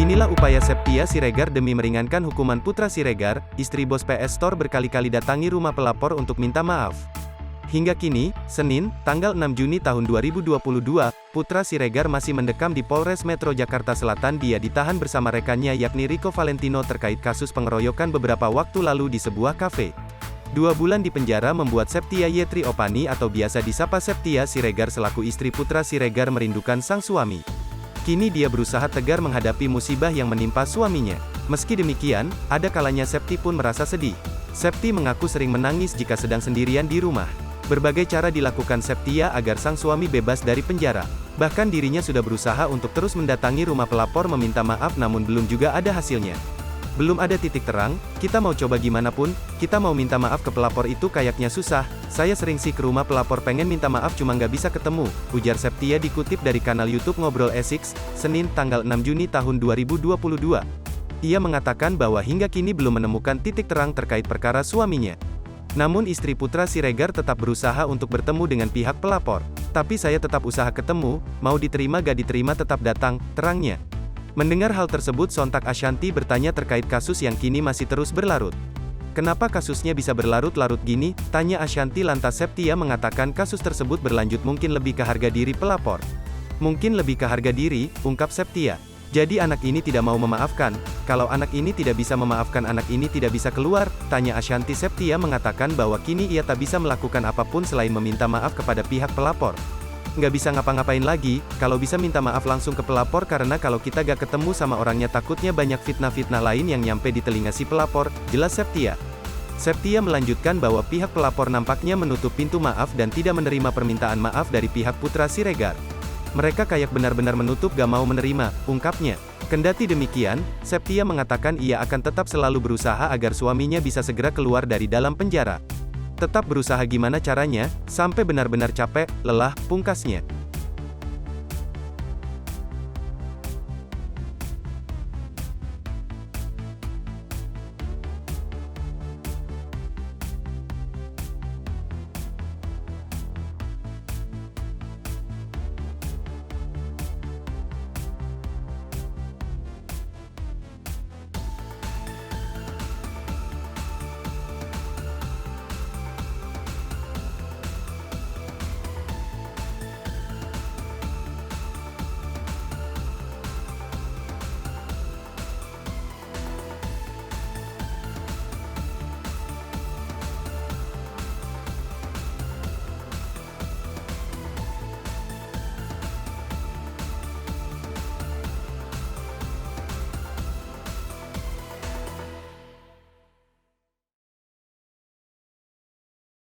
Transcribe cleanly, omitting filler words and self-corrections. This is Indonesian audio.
Inilah upaya Septia Siregar demi meringankan hukuman Putra Siregar, istri bos PS Store berkali-kali datangi rumah pelapor untuk minta maaf. Hingga kini, Senin, tanggal 6 Juni tahun 2022, Putra Siregar masih mendekam di Polres Metro Jakarta Selatan. Dia ditahan bersama rekannya yakni Rico Valentino terkait kasus pengeroyokan beberapa waktu lalu di sebuah kafe. 2 bulan di penjara membuat Septia Yetri Opani atau biasa disapa Septia Siregar selaku istri Putra Siregar merindukan sang suami. Kini dia berusaha tegar menghadapi musibah yang menimpa suaminya. Meski demikian, ada kalanya Septi pun merasa sedih. Septi mengaku sering menangis jika sedang sendirian di rumah. Berbagai cara dilakukan Septia agar sang suami bebas dari penjara. Bahkan dirinya sudah berusaha untuk terus mendatangi rumah pelapor meminta maaf namun belum juga ada hasilnya. Belum ada titik terang, kita mau coba gimana pun, kita mau minta maaf ke pelapor itu kayaknya susah, saya sering sih ke rumah pelapor pengen minta maaf cuma nggak bisa ketemu, ujar Septia dikutip dari kanal YouTube Ngobrol Esix, Senin tanggal 6 Juni tahun 2022. Ia mengatakan bahwa hingga kini belum menemukan titik terang terkait perkara suaminya. Namun istri Putra Siregar tetap berusaha untuk bertemu dengan pihak pelapor. Tapi saya tetap usaha ketemu, mau diterima gak diterima tetap datang, terangnya. Mendengar hal tersebut sontak Ashanti bertanya terkait kasus yang kini masih terus berlarut. Kenapa kasusnya bisa berlarut-larut gini? Tanya Ashanti lantas Septia mengatakan kasus tersebut berlanjut mungkin lebih ke harga diri pelapor. Mungkin lebih ke harga diri, ungkap Septia. Jadi anak ini tidak mau memaafkan. Kalau anak ini tidak bisa memaafkan anak ini tidak bisa keluar, tanya Ashanti. Septia mengatakan bahwa kini ia tak bisa melakukan apapun selain meminta maaf kepada pihak pelapor. Nggak bisa ngapa-ngapain lagi, kalau bisa minta maaf langsung ke pelapor karena kalau kita gak ketemu sama orangnya takutnya banyak fitnah-fitnah lain yang nyampe di telinga si pelapor, jelas Septia. Septia melanjutkan bahwa pihak pelapor nampaknya menutup pintu maaf dan tidak menerima permintaan maaf dari pihak Putra Siregar. Mereka kayak benar-benar menutup gak mau menerima, ungkapnya. Kendati demikian, Septia mengatakan ia akan tetap selalu berusaha agar suaminya bisa segera keluar dari dalam penjara. Tetap berusaha gimana caranya, sampai benar-benar capek, lelah, pungkasnya.